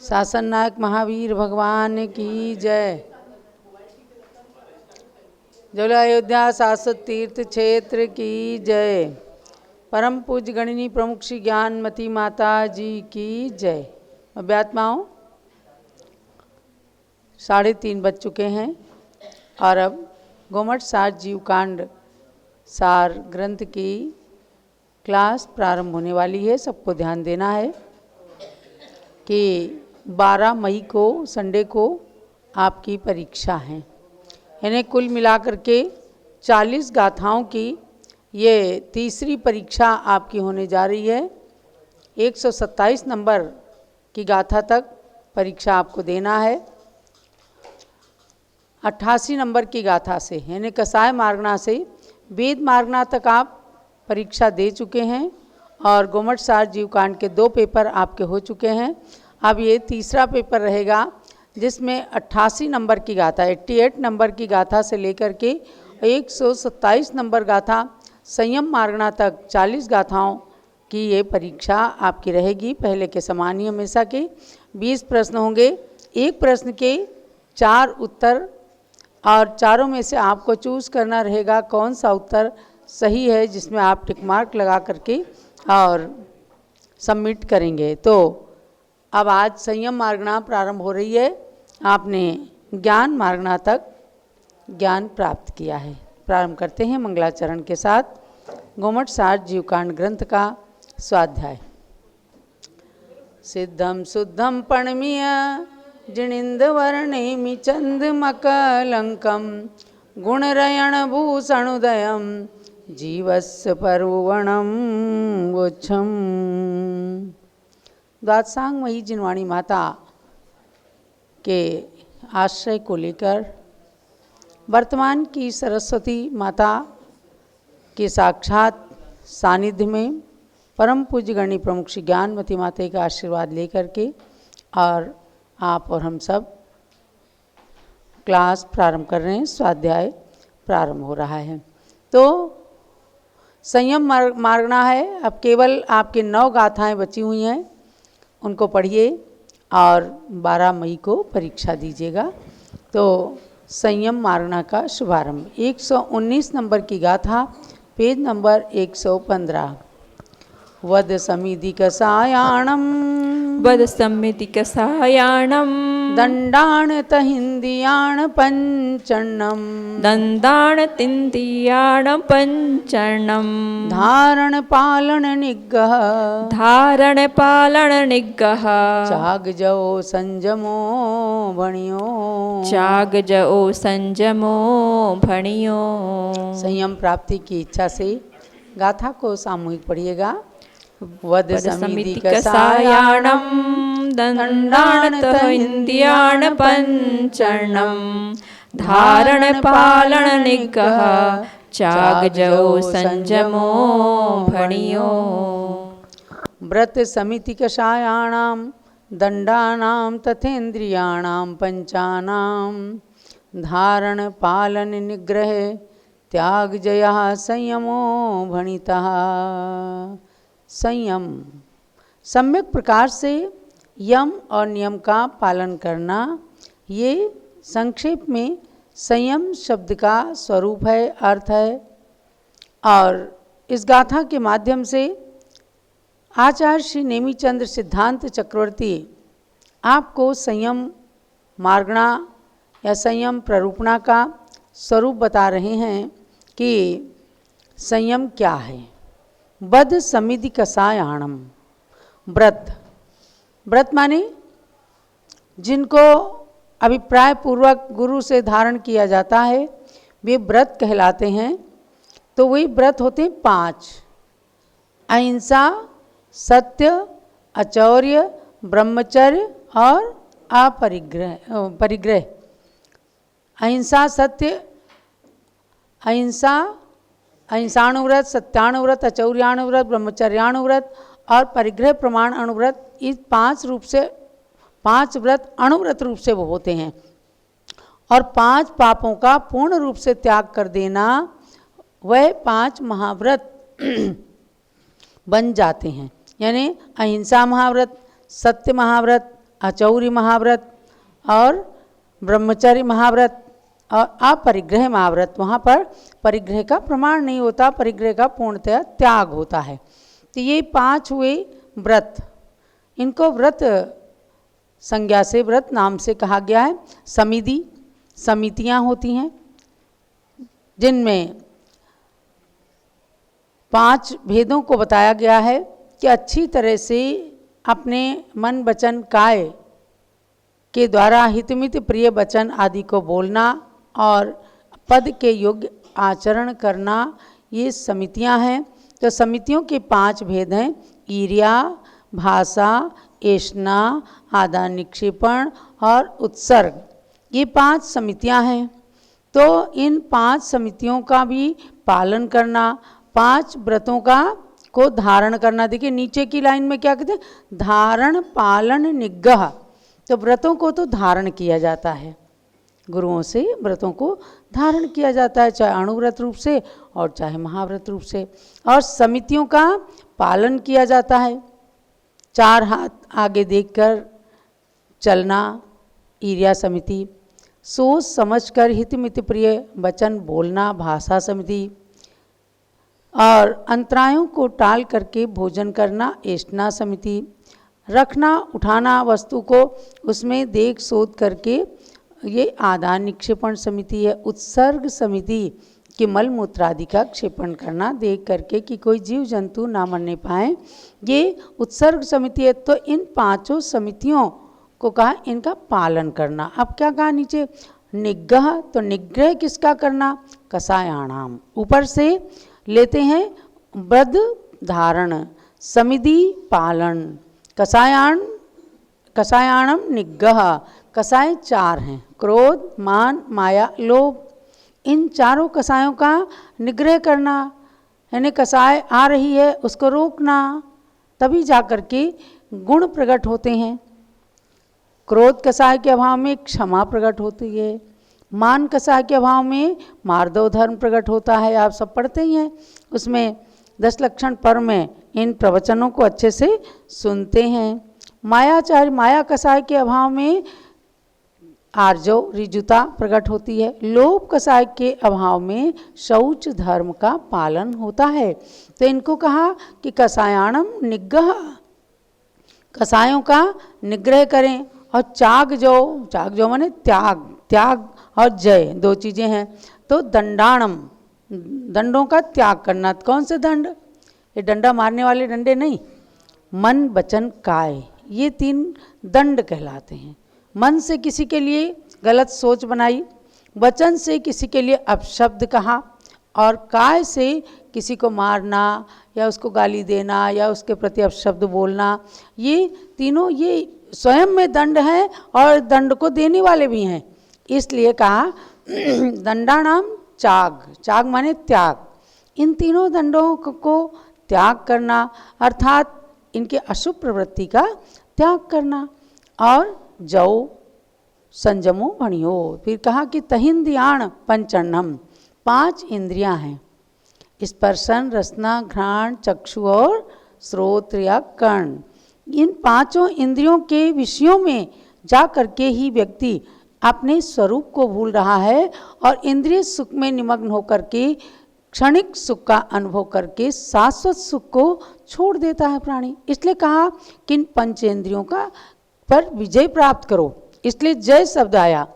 शासन नायक महावीर भगवान की जय। जल अयोध्या शाश्वत तीर्थ क्षेत्र की जय। परम पूज्य गणिनी प्रमुख श्री ज्ञानमती माता जी की जय। अभ्यात्माओं 3:30 बज चुके हैं और अब गोमठ सार जीवकांड सार ग्रंथ की क्लास प्रारंभ होने वाली है। सबको ध्यान देना है कि 12 मई को संडे को आपकी परीक्षा है। इन्हें कुल मिलाकर के 40 गाथाओं की ये तीसरी परीक्षा आपकी होने जा रही है। 127 नंबर की गाथा तक परीक्षा आपको देना है। 88 नंबर की गाथा से यानी कसाय मार्गना से वेद मार्गना तक आप परीक्षा दे चुके हैं और गोमठ सार जीवकांड के 2 पेपर आपके हो चुके हैं। अब ये तीसरा पेपर रहेगा जिसमें 88 नंबर की गाथा 88 नंबर की गाथा से लेकर के 127 नंबर गाथा संयम मार्गना तक 40 गाथाओं की ये परीक्षा आपकी रहेगी। पहले के समान ही हमेशा के 20 प्रश्न होंगे। एक प्रश्न के 4 उत्तर और चारों में से आपको चूज़ करना रहेगा कौन सा उत्तर सही है, जिसमें आप टिक मार्क लगा करके और सबमिट करेंगे। तो अब आज संयम मार्गना प्रारंभ हो रही है। आपने ज्ञान मार्गना तक ज्ञान प्राप्त किया है। प्रारंभ करते हैं मंगलाचरण के साथ गोमठ सार जीवकांड ग्रंथ का स्वाध्याय। सिद्धम शुद्धम पणमीय जिणिंद वर्णेमि चंदमकलंकम गुणरयण भूषणुदयम जीवस्य परवणम वोच्छम। द्वादशांगमयी जिनवाणी माता के आश्रय को लेकर वर्तमान की सरस्वती माता के साक्षात सानिध्य में परम पूज्य गणिनी प्रमुख श्री ज्ञानमती माता का आशीर्वाद लेकर के और आप और हम सब क्लास प्रारंभ कर रहे हैं। स्वाध्याय प्रारंभ हो रहा है। तो संयम मार्गना है। अब केवल आपके 9 गाथाएं बची हुई हैं, उनको पढ़िए और 12 मई को परीक्षा दीजिएगा। तो संयम मार्गना का शुभारंभ 119 नंबर की गाथा पेज नंबर 115। वद समिधि कसायाणम वद समिति कसायाणम दंडाण तहिंदियाण पंचन्नम दंडाण तिंदियाण पंचर्णम धारण पालन निग्रह धारण पालन निग्रह चाग जओ संजमो भणियो चाग जओ संजमो भणियो। संयम प्राप्ति की इच्छा से गाथा को सामूहिक पढ़िएगा। वद समिधि कसायाणम दंडाण तहिंदियाण पंचर्णम धारण पालन निग्रह चाग जओ संजमो भणियो। व्रत समिति कषायाणाम दंडानाम तथेन्द्रियाणाम पंचानाम धारण पालन निग्रह त्याग जयः संयमो भणितः। संयम सम्यक प्रकार से यम और नियम का पालन करना, ये संक्षेप में संयम शब्द का स्वरूप है, अर्थ है। और इस गाथा के माध्यम से आचार्य श्री नेमिचंद्र सिद्धांत चक्रवर्ती आपको संयम मार्गना या संयम प्ररूपणा का स्वरूप बता रहे हैं कि संयम क्या है। बद समिधि कसायाणम व्रत, व्रत माने जिनको अभिप्राय पूर्वक गुरु से धारण किया जाता है वे व्रत कहलाते हैं। तो वही व्रत होते हैं 5: अहिंसा, सत्य, अचौर्य, ब्रह्मचर्य और परिग्रह। अहिंसा, सत्य, अहिंसाणुव्रत, सत्याणुव्रत, अचौर्याणुव्रत, ब्रह्मचर्याणुव्रत और परिग्रह प्रमाण अणुव्रत, इस 5 व्रत अणुव्रत रूप से वो होते हैं। और 5 पापों का पूर्ण रूप से त्याग कर देना, वह 5 महाव्रत बन जाते हैं। यानी अहिंसा महाव्रत, सत्य महाव्रत, अचौरी महाव्रत और ब्रह्मचर्य महाव्रत और अपरिग्रह महाव्रत। वहाँ पर परिग्रह का प्रमाण नहीं होता, परिग्रह का पूर्णतः त्याग होता है। तो ये 5 हुए व्रत, इनको व्रत संज्ञा से, व्रत नाम से कहा गया है। समिति, समितियाँ होती हैं जिनमें 5 भेदों को बताया गया है कि अच्छी तरह से अपने मन वचन काय के द्वारा हितमित प्रिय वचन आदि को बोलना और पद के योग्य आचरण करना, ये समितियां हैं। तो समितियों के 5 भेद हैं, ईर्ष्या, भाषा, ऐष्णा, आदान निक्षेपण और उत्सर्ग। ये 5 समितियां हैं। तो इन 5 समितियों का भी पालन करना, 5 व्रतों का को धारण करना। देखिए नीचे की लाइन में क्या कहते हैं, धारण पालन निग्रह। तो व्रतों को तो धारण किया जाता है, गुरुओं से व्रतों को धारण किया जाता है, चाहे अणुव्रत रूप से और चाहे महाव्रत रूप से। और समितियों का पालन किया जाता है, 4 हाथ आगे देखकर चलना, ईर्ष्या समिति, सोच समझकर हितमित प्रिय वचन बोलना, भाषा समिति, और अंतरायों को टाल करके भोजन करना, ऐष्णा समिति, रखना उठाना वस्तु को उसमें देख शोध करके, ये आदान निक्षेपण समिति है। उत्सर्ग समिति कि मल मूत्र आदि का क्षेपण करना, देख करके कि कोई जीव जंतु ना मरने पाए, ये उत्सर्ग समिति है। तो इन 5 समितियों को कहा इनका पालन करना। अब क्या कहा नीचे, निग्रह, तो निग्रह किसका करना, कसायाणाम, ऊपर से लेते हैं व्रत धारण, समिति पालन, कसायाणम निग्रह। कसाय 4 हैं, क्रोध, मान, माया, लोभ। इन चारों कसायों का निग्रह करना, यानी कसाय आ रही है उसको रोकना, तभी जा कर के गुण प्रकट होते हैं। क्रोध कसाय के अभाव में क्षमा प्रकट होती है, मान कसाय के अभाव में मार्दव धर्म प्रकट होता है, आप सब पढ़ते ही हैं। उसमें 10 लक्षण पर्व में इन प्रवचनों को अच्छे से सुनते हैं। मायाचार्य, माया कसाय के अभाव में आर्जव ऋजुता प्रकट होती है। लोभ कसाय के अभाव में शौच धर्म का पालन होता है। तो इनको कहा कि कसायाणम निग्रह, कसायों का निग्रह करें। और चाग जो माने त्याग, त्याग और जय 2 चीज़ें हैं। तो दंडाणम, दंडों का त्याग करना। कौन से दंड, ये डंडा मारने वाले डंडे नहीं, मन वचन काय, ये 3 दंड कहलाते हैं। मन से किसी के लिए गलत सोच बनाई, वचन से किसी के लिए अपशब्द कहा, और काय से किसी को मारना या उसको गाली देना या उसके प्रति अपशब्द बोलना, ये तीनों ये स्वयं में दंड है और दंड को देने वाले भी हैं। इसलिए कहा दंडानाम चाग, चाग माने त्याग। इन तीनों दंडों को त्याग करना, अर्थात इनके अशुभ प्रवृत्ति का त्याग करना। और जौ संजमो भणियो, फिर कहा कि तहिंद्रियाण पंचन्नम, 5 इंद्रियां हैं, स्पर्शन, रसना, घ्राण, चक्षु और श्रोत्र या कर्ण। इन 5 इंद्रियों के विषयों में जा करके ही व्यक्ति अपने स्वरूप को भूल रहा है और इंद्रिय सुख में निमग्न होकर के क्षणिक सुख का अनुभव करके शाश्वत सुख को छोड़ देता है प्राणी। इसलिए कहा कि इन पंचेंद्रियों का पर विजय प्राप्त करो, इसलिए जय शब्द आया,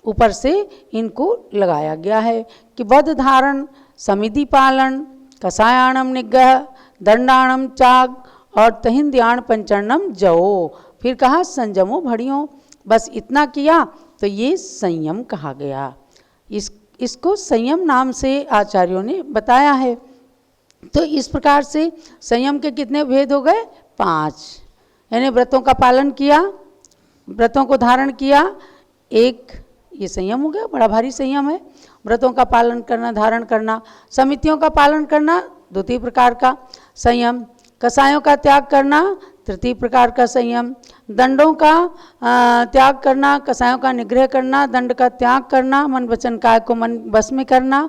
ऊपर से इनको लगाया गया है कि वध धारण, समिति पालन, कसायाणम निग्रह, दंडाणम चाग और तहिंद्रियाण पंचन्नम जओ। फिर कहा संजमो भड़ियों, बस इतना किया तो ये संयम कहा गया। इसको संयम नाम से आचार्यों ने बताया है। तो इस प्रकार से संयम के कितने भेद हो गए, 5। यानी व्रतों का पालन किया, व्रतों को धारण किया, एक ये संयम हो गया, बड़ा भारी संयम है। व्रतों का पालन करना, धारण करना, समितियों का पालन करना, 2 प्रकार का संयम, कसायों का त्याग करना, 3 प्रकार का संयम, दंडों का त्याग करना, कसायों का निग्रह करना, दंड का त्याग करना, मन वचन काय को मन बस में करना,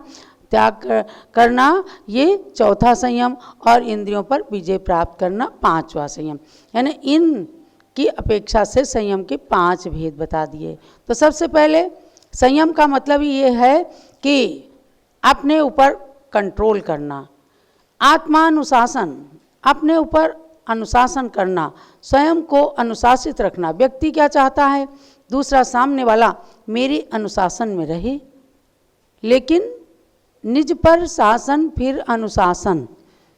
त्याग करना, ये 4था संयम, और इंद्रियों पर विजय प्राप्त करना 5वां संयम। यानी इन की अपेक्षा से संयम के 5 भेद बता दिए। तो सबसे पहले संयम का मतलब ये है कि अपने ऊपर कंट्रोल करना, आत्मानुशासन, अपने ऊपर अनुशासन करना, स्वयं को अनुशासित रखना। व्यक्ति क्या चाहता है, दूसरा सामने वाला मेरे अनुशासन में रहे, लेकिन निज पर शासन फिर अनुशासन।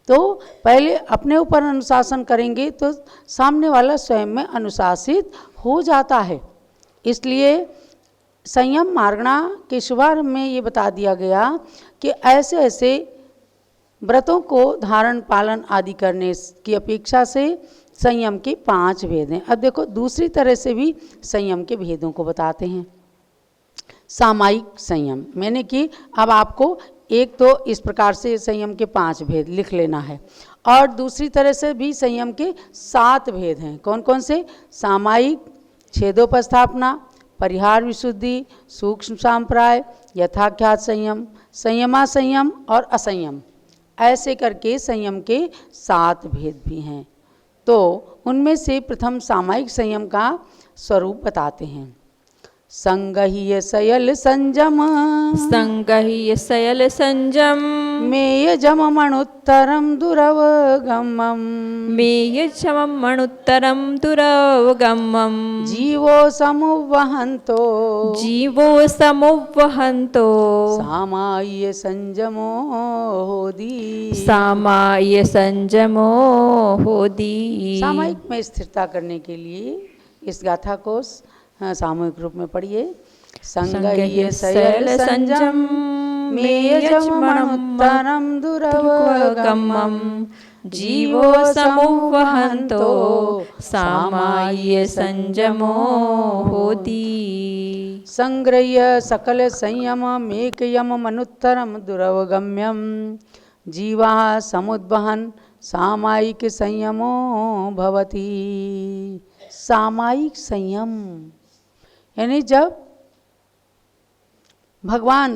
तो पहले अपने ऊपर अनुशासन करेंगे तो सामने वाला स्वयं में अनुशासित हो जाता है। इसलिए संयम मार्गणा के शुभारंभ में ये बता दिया गया कि ऐसे ऐसे व्रतों को धारण पालन आदि करने की अपेक्षा से संयम के 5 भेद हैं। अब देखो दूसरी तरह से भी संयम के भेदों को बताते हैं। सामायिक संयम, मैंने कि अब आपको एक तो इस प्रकार से संयम के 5 भेद लिख लेना है, और दूसरी तरह से भी संयम के 7 भेद हैं। कौन कौन से? सामायिक, छेदोपस्थापना, परिहार विशुद्धि, सूक्ष्म सांप्राय, यथाख्यात संयम, संयमा संयम और असंयम, ऐसे करके संयम के 7 भेद भी हैं। तो उनमें से प्रथम सामायिक संयम का स्वरूप बताते हैं। संगह्य सयल संजम, संगह्य सयल संजम, मेयजम मणुत्तरम दुरवगमम, मेयजम मणुत्तरम दुरवगमम, जीवो समुवहन्तो, जीवो समुवहन्तो, सामाय्य संजमो होदी, सामाय्य संजमो होदी। सामायिक में स्थिरता करने के लिए इस गाथा को सामूहिक रूप में पढ़िए। संगह्य सयल संजम, मेयजम मणुत्तरम दुरवगमम, जीवो समुवहन्तो, सामाय्य संजमो होदी। संग्रह्य सकल संयममेकयम मनुत्तरम दुरवगम्यम, जीवा समुद्वहन सामायिक संयमो भवति। सामायिक संयम यानी जब भगवान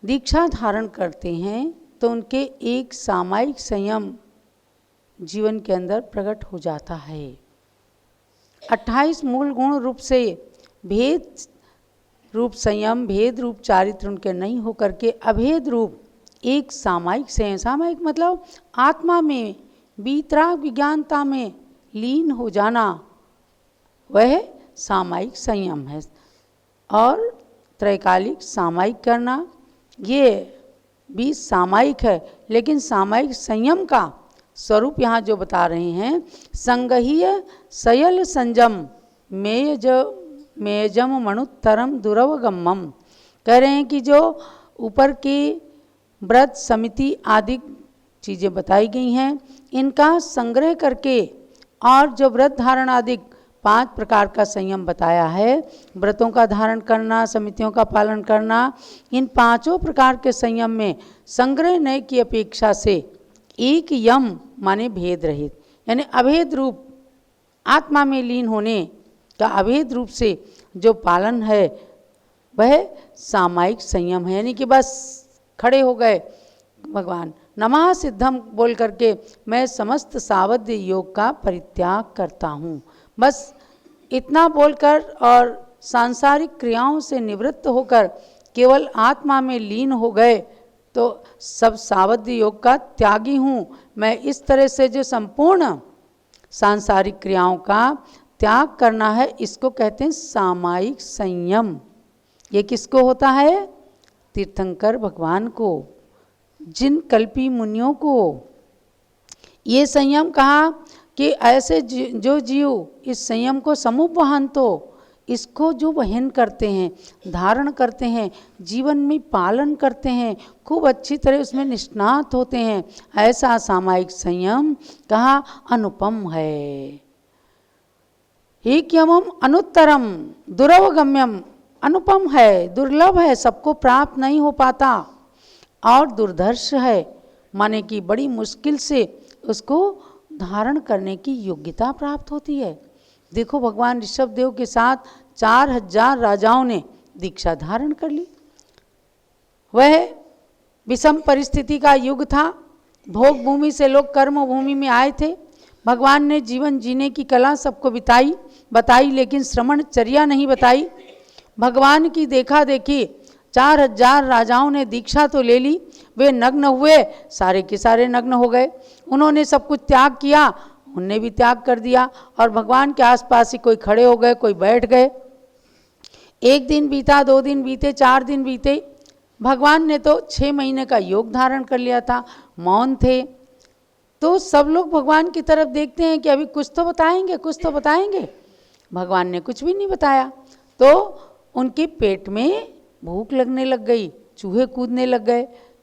दीक्षा धारण करते हैं तो उनके एक सामायिक संयम जीवन के अंदर प्रकट हो जाता है। 28 मूल गुण रूप से भेद रूप संयम, भेद रूप चारित्र उनके नहीं होकर के अभेद रूप एक सामायिक संयम, सामायिक मतलब आत्मा में वीतराग विज्ञानता में लीन हो जाना, वह सामायिक संयम है। और त्रैकालिक सामायिक करना, ये भी सामायिक है, लेकिन सामायिक संयम का स्वरूप यहाँ जो बता रहे हैं, संगह्य सयल संजम मेयजम मणुत्तरम दुरवगमम, कह रहे हैं कि जो ऊपर की व्रत समिति आदि चीज़ें बताई गई हैं, इनका संग्रह करके और जो व्रत धारण आदि 5 प्रकार का संयम बताया है, व्रतों का धारण करना, समितियों का पालन करना, इन 5 प्रकार के संयम में संग्रह नय की अपेक्षा से एक यम माने भेद रहित, यानी अभेद रूप आत्मा में लीन होने का अभेद रूप से जो पालन है वह सामायिक संयम है। यानी कि बस खड़े हो गए भगवान, नमः सिद्धम बोल करके मैं समस्त सावध्य योग का परित्याग करता हूँ, बस इतना बोलकर और सांसारिक क्रियाओं से निवृत्त होकर केवल आत्मा में लीन हो गए तो सब सावध्य योग का त्यागी हूँ मैं। इस तरह से जो संपूर्ण सांसारिक क्रियाओं का त्याग करना है, इसको कहते हैं सामायिक संयम। ये किसको होता है? तीर्थंकर भगवान को, जिन कल्पी मुनियों को ये संयम कहा कि ऐसे जो जीव इस संयम को समुपवहन, तो इसको जो वहन करते हैं, धारण करते हैं, जीवन में पालन करते हैं, खूब अच्छी तरह उसमें निष्णात होते हैं, ऐसा सामायिक संयम कहा अनुपम है। एकयमम अनुत्तरम दुरवगम्यम, अनुपम है, दुर्लभ है, सबको प्राप्त नहीं हो पाता, और दुर्धर्ष है, माने कि बड़ी मुश्किल से उसको धारण करने की योग्यता प्राप्त होती है। देखो भगवान ऋषभदेव के साथ 4000 राजाओं ने दीक्षा धारण कर ली। वह विषम परिस्थिति का युग था, भोग भूमि से लोग कर्म भूमि में आए थे, भगवान ने जीवन जीने की कला सबको बताई, लेकिन श्रमणचर्या नहीं बताई। भगवान की देखा देखी 4000 राजाओं ने दीक्षा तो ले ली, वे नग्न हुए, सारे के सारे नग्न हो गए। उन्होंने सब कुछ त्याग किया, उनने भी त्याग कर दिया, और भगवान के आसपास ही कोई खड़े हो गए, कोई बैठ गए। 1 दिन बीता, 2 दिन बीते, 4 दिन बीते। भगवान ने तो 6 महीने का योग धारण कर लिया था, मौन थे। तो सब लोग भगवान की तरफ देखते हैं कि अभी कुछ तो बताएंगे, कुछ तो बताएंगे। भगवान ने कुछ भी नहीं बताया। तो उनके पेट में भूख लगने लग गई, चूहे कूदने लग गए।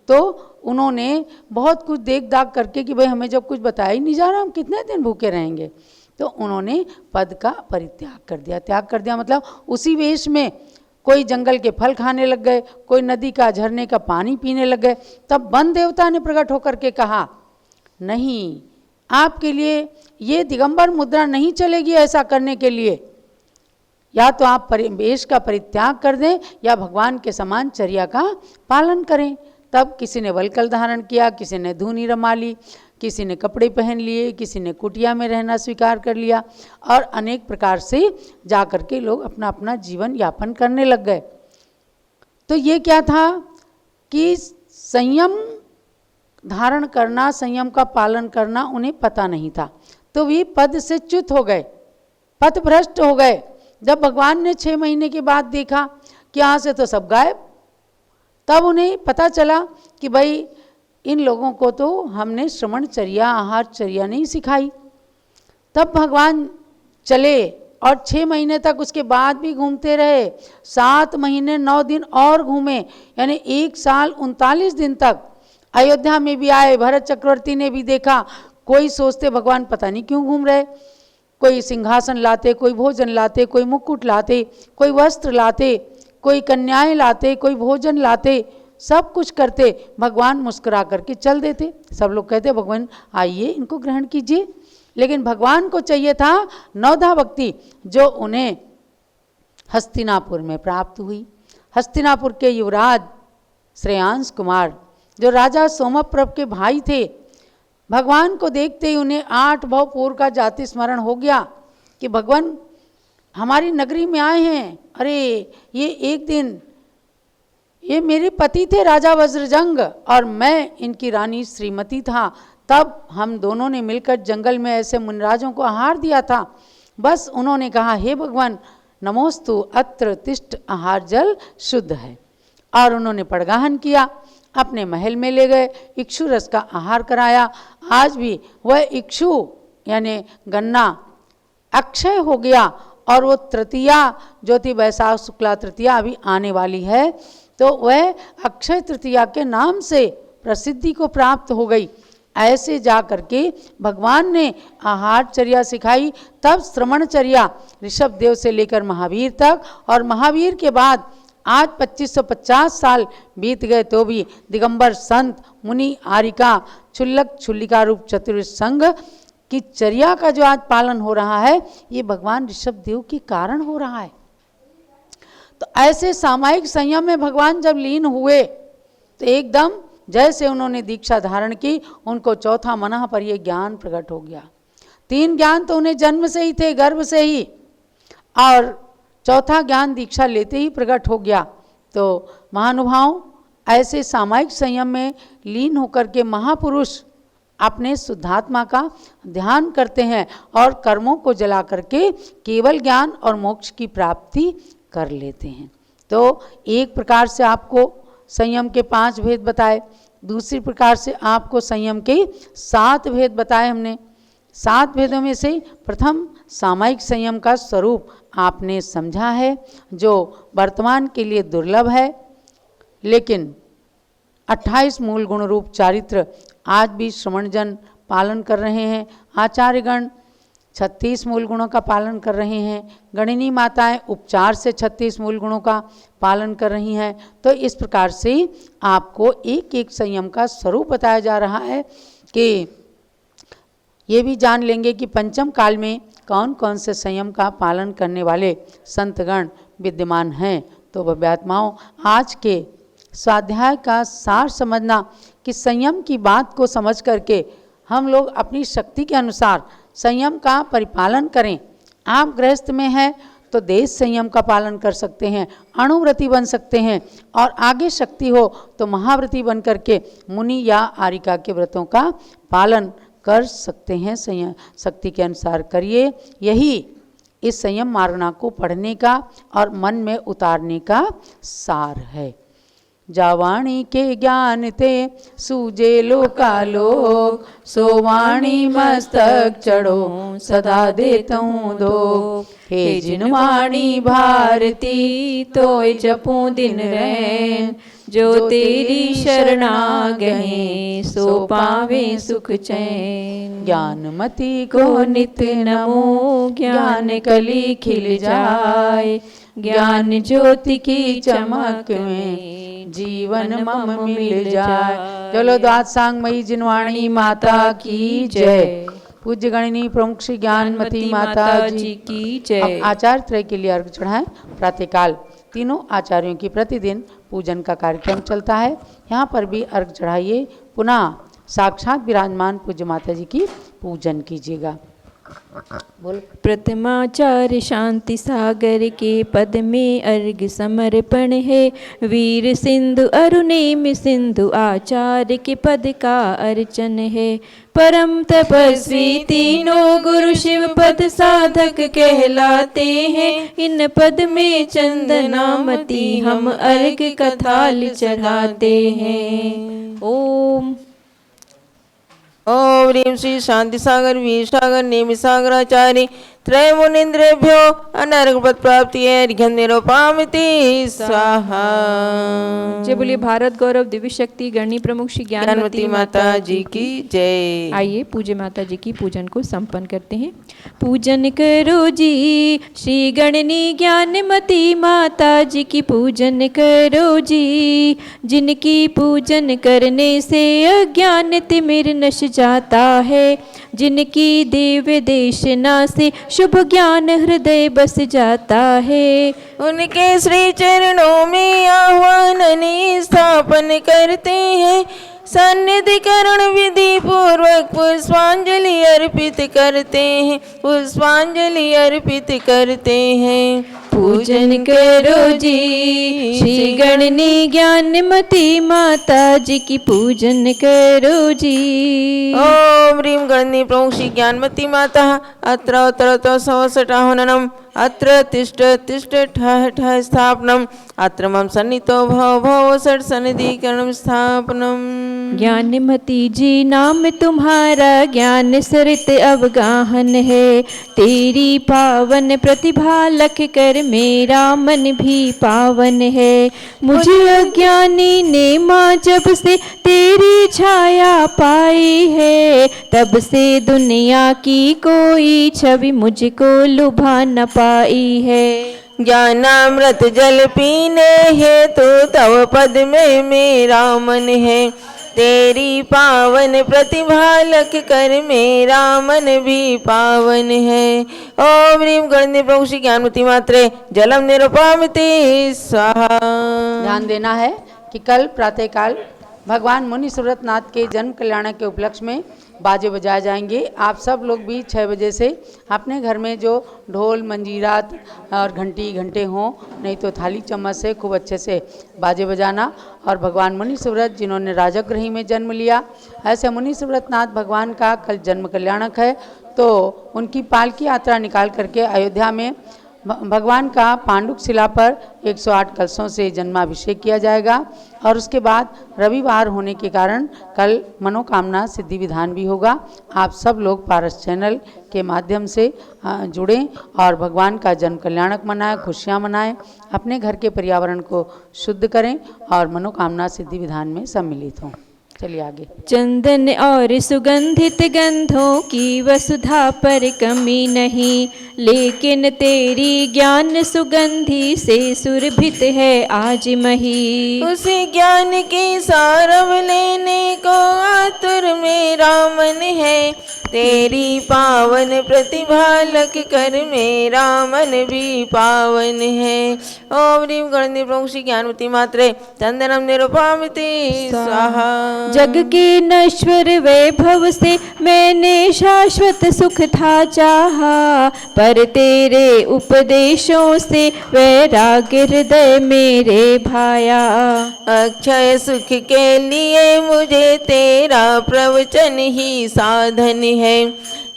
तो उन्होंने बहुत कुछ देख दाख करके कि भाई हमें जब कुछ बताया ही नहीं जा रहा, हम कितने दिन भूखे रहेंगे। तो उन्होंने पद का परित्याग कर दिया। त्याग कर दिया मतलब उसी वेश में कोई जंगल के फल खाने लग गए, कोई नदी का झरने का पानी पीने लग गए। तब वन देवता ने प्रकट होकर के कहा, नहीं, आपके लिए ये दिगंबर मुद्रा नहीं चलेगी। ऐसा करने के लिए या तो आप वेश का परित्याग कर दें या भगवान के समान चर्या का पालन करें। तब किसी ने वलकल धारण किया, किसी ने धूनी रमा ली, किसी ने कपड़े पहन लिए, किसी ने कुटिया में रहना स्वीकार कर लिया, और अनेक प्रकार से जा कर के लोग अपना अपना जीवन यापन करने लग गए। तो ये क्या था कि संयम धारण करना, संयम का पालन करना उन्हें पता नहीं था। तो वे पद से च्युत हो गए, पथभ्रष्ट हो गए। जब भगवान ने 6 महीने के बाद देखा कि यहाँ से तो सब गायब, तब उन्हें पता चला कि भाई इन लोगों को तो हमने श्रमणचर्या, आहारचर्या नहीं सिखाई। तब भगवान चले और 6 महीने तक उसके बाद भी घूमते रहे। 7 महीने 9 दिन और घूमे, यानी 1 साल 39 दिन तक। अयोध्या में भी आए, भरत चक्रवर्ती ने भी देखा। कोई सोचते भगवान पता नहीं क्यों घूम रहे, कोई सिंहासन लाते, कोई भोजन लाते, कोई मुकुट लाते, कोई वस्त्र लाते, कोई कन्याएं लाते, कोई भोजन लाते, सब कुछ करते। भगवान मुस्कुरा करके चल देते। सब लोग कहते भगवान आइए, इनको ग्रहण कीजिए। लेकिन भगवान को चाहिए था नवधा भक्ति, जो उन्हें हस्तिनापुर में प्राप्त हुई। हस्तिनापुर के युवराज श्रेयांश कुमार, जो राजा सोमप्रभ के भाई थे, भगवान को देखते ही उन्हें 8 भव पूर्व का जाति स्मरण हो गया कि भगवान हमारी नगरी में आए हैं। अरे ये एक दिन ये मेरे पति थे राजा वज्रजंग और मैं इनकी रानी श्रीमती था। तब हम दोनों ने मिलकर जंगल में ऐसे मुनराजों को आहार दिया था। बस उन्होंने कहा, हे भगवान नमोस्तु अत्र तिष्ठ, आहार जल शुद्ध है। और उन्होंने पड़गाहन किया, अपने महल में ले गए, इक्षु रस का आहार कराया। आज भी वह इक्षु यानी गन्ना अक्षय हो गया, और वो तृतीया जो थी वैशाख शुक्ला तृतीया अभी आने वाली है, तो वह अक्षय तृतीया के नाम से प्रसिद्धि को प्राप्त हो गई। ऐसे जा करके भगवान ने आहारचर्या सिखाई। तब श्रमणचर्या ऋषभ देव से लेकर महावीर तक, और महावीर के बाद आज 2550 साल बीत गए तो भी दिगंबर संत मुनि आरिका क्षुल्लक क्षुल्लिका रूप चतुर्विध संघ की चर्या का जो आज पालन हो रहा है, ये भगवान ऋषभ देव के कारण हो रहा है। तो ऐसे सामायिक संयम में भगवान जब लीन हुए तो एकदम जैसे उन्होंने दीक्षा धारण की, उनको चौथा मनः पर यह ज्ञान प्रकट हो गया। 3 ज्ञान तो उन्हें जन्म से ही थे, गर्भ से ही, और चौथा ज्ञान दीक्षा लेते ही प्रकट हो गया। तो महानुभाव ऐसे सामायिक संयम में लीन होकर के महापुरुष अपने शुद्धात्मा का ध्यान करते हैं और कर्मों को जला करके केवल ज्ञान और मोक्ष की प्राप्ति कर लेते हैं। तो एक प्रकार से आपको संयम के 5 भेद बताए, दूसरी प्रकार से आपको संयम के 7 भेद बताए हमने। 7 भेदों में से प्रथम सामायिक संयम का स्वरूप आपने समझा है, जो वर्तमान के लिए दुर्लभ है, लेकिन 28 मूल गुण रूप चारित्र आज भी श्रमणजन पालन कर रहे हैं। आचार्यगण 36 मूल गुणों का पालन कर रहे हैं। गणिनी माताएं उपचार से 36 मूल गुणों का पालन कर रही हैं। तो इस प्रकार से आपको एक एक संयम का स्वरूप बताया जा रहा है कि ये भी जान लेंगे कि पंचम काल में कौन कौन से संयम का पालन करने वाले संतगण विद्यमान हैं। तो भव्यात्माओं, आज के स्वाध्याय का सार समझना कि संयम की बात को समझ करके हम लोग अपनी शक्ति के अनुसार संयम का परिपालन करें। आप गृहस्थ में हैं तो देश संयम का पालन कर सकते हैं, अणुव्रती बन सकते हैं, और आगे शक्ति हो तो महाव्रती बन करके मुनि या आरिका के व्रतों का पालन कर सकते हैं। संयम शक्ति के अनुसार करिए। यही इस संयम मार्गना को पढ़ने का और मन में उतारने का सार है। जावाणी के ज्ञान ते सूजे लोकालोक, सोवाणी मस्तक चढ़ो सदा देतऊं दो। हे जिनवाणी भारती तोय जपूं दिन रैन, जो तेरी शरणा गहे सो पावे सुख चैन। ज्ञानमती को नित नमो, ज्ञान कली खिल जाए, ज्ञान ज्योति की चमक में जीवन मम मिल जाए। चलो द्वाद सांगमयी जिनवाणी माता की जय। पूज्य गणिनी प्रमुख श्री ज्ञानमती माता जी की जय। अब आचार्य त्रय के लिए अर्घ चढ़ाएं। प्रातःकाल तीनों आचार्यों की प्रतिदिन पूजन का कार्यक्रम चलता है। यहाँ पर भी अर्घ चढ़ाइए। पुनः साक्षात विराजमान पूज्य माता जी की पूजन कीजिएगा। प्रथमाचार्य शांति सागर के पद में अर्घ समर्पण है। वीर सिंधु अरुणेम सिंधु आचार्य के पद का अर्चन है। परम तपस्वी तीनों गुरु शिव पद साधक कहलाते हैं। इन पद में चंदनामती हम अर्घ कथाल चढ़ाते हैं। ओम ओम ह्रीं श्री शांति सागर वीर सागर नेमि सागराचार्य त्रय मुनिन्द्रेभ्यो अनर्घपद प्राप्ति निरोपामिति स्वाहा। जय बोलिए भारत गौरव दिव्य शक्ति गणनी प्रमुख श्री ज्ञानमती माता जी की जय। आइए पूज्य माता जी की पूजन को संपन्न करते हैं। पूजन करो जी श्री गणनी ज्ञानमती माता जी की पूजन करो जी। जिनकी पूजन करने से अज्ञान तिमिर नश जाता है। जिनकी देव देशना से शुभ ज्ञान हृदय बस जाता है। उनके श्री चरणों में आह्वान स्थापन करते हैं। सन्निधि करण विधि पूर्वक पुष्पांजलि अर्पित करते हैं। पुष्पांजलि अर्पित करते हैं। पूजन करो जी श्री गणनी ज्ञानमती माता जी की पूजन करो जी। ओम ह्रीं गणनी प्रमुख श्री ज्ञानमती माता अत्र उत्तरतो सवसटाहुननम अत्र तिष्ठ तिष्ठ ठः ठः स्थापनम अत्र मम सन्नितो भव भव षट् सन्निधिकरणम स्थापनम। ज्ञानमती जी नाम तुम्हारा ज्ञान सरित अवगाहन है। तेरी पावन प्रतिभा लख कर मेरा मन भी पावन है। मुझे अज्ञानी ने माँ जब से तेरी छाया पाई है। तब से दुनिया की कोई छवि मुझको लुभा न पाई है। ज्ञानामृत जल पीने हेतु तव पद में मेरा मन है। तेरी पावन प्रतिभा लख कर मेरा मन भी पावन है। ओम ह्रीं गणनी प्रभु श्री ज्ञानमती मात्रे जलम निरुपामिति स्वाहा। ध्यान देना है कि कल प्रातःकाल भगवान मुनि सुव्रतनाथ के जन्म कल्याण के उपलक्ष्य में बाजे बजाए जाएंगे। आप सब लोग भी 6 बजे से अपने घर में जो ढोल मंजीरा और घंटे हों, नहीं तो थाली चम्मच से खूब अच्छे से बाजे बजाना। और भगवान मुनि सुव्रत जिन्होंने राजगृही में जन्म लिया, ऐसे मुनि सुव्रतनाथ भगवान का कल जन्म कल्याणक है, तो उनकी पालकी यात्रा निकाल करके अयोध्या में भगवान का पांडुक शिला पर 108 कलशों से जन्माभिषेक किया जाएगा। और उसके बाद रविवार होने के कारण कल मनोकामना सिद्धि विधान भी होगा। आप सब लोग पारस चैनल के माध्यम से जुड़ें और भगवान का जन्म कल्याणक मनाएं, खुशियाँ मनाएं, अपने घर के पर्यावरण को शुद्ध करें और मनोकामना सिद्धि विधान में सम्मिलित हों। चलिए आगे। चंदन और सुगंधित गंधों की वसुधा पर कमी नहीं। लेकिन तेरी ज्ञान सुगंधि से सुरभित है आज मही। उसी ज्ञान की सारव लेने को आतुर मेरा मन है। तेरी पावन प्रतिभा लख कर मेरा मन भी पावन है। ओम ह्रीं गणनि प्रभु श्री ज्ञानवती मात्रे चंदनम निरुपामिति स्वाहा। जग के नश्वर वैभव से मैंने शाश्वत सुख था चाहा, पर तेरे उपदेशों से वैराग्य हृदय मेरे भाया। अक्षय सुख के लिए मुझे तेरा प्रवचन ही साधन है,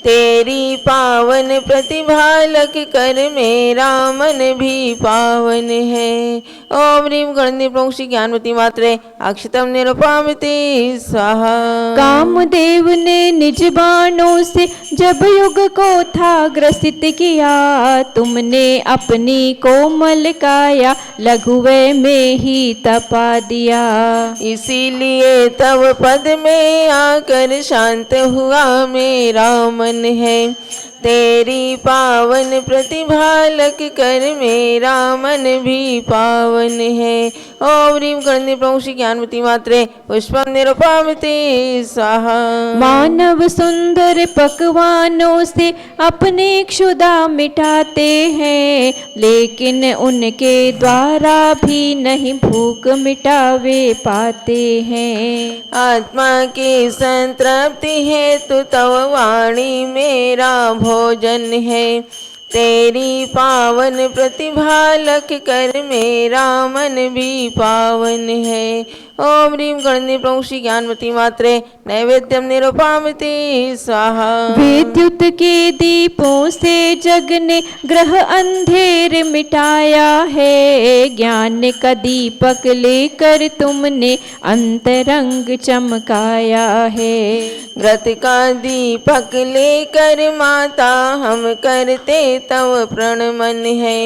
तेरी पावन प्रतिभा लख कर मेरा मन भी पावन है। ओम ह्रीं गणनि प्रभु श्री ज्ञानवती मात्रे अक्षतम निरुपामिति स्वाहा। कामदेव ने निज बाणों से जब युग को था ग्रसित किया, तुमने अपनी कोमल काया लघुवय में ही तपा दिया। इसीलिए तब पद में आकर शांत हुआ मेरा मन है, तेरी पावन प्रतिभा लख कर मेरा मन भी पावन है। ओम ह्रीं गणनि प्रभु श्री ज्ञानवती मात्रे पुष्पम निरुपामिति स्वाहा। मानव सुंदर पकवानों से अपनी क्षुधा मिटाते हैं, लेकिन उनके द्वारा भी नहीं भूख मिटावे पाते हैं। आत्मा की संतृप्ति है तू तव वाणी मेरा भोजन है, तेरी पावन प्रतिभा लख कर मेरा मन भी पावन है। ओम ह्रीं गणनि प्रभु श्री ज्ञानवती मात्रे नैवेद्यम निरुपामिति स्वाहा। विद्युत के दीपों से जग ने ग्रह अंधेर मिटाया है, ज्ञान का दीपक लेकर तुमने अंतरंग चमकाया है। व्रत का दीपक लेकर माता हम करते तव प्रणमन है,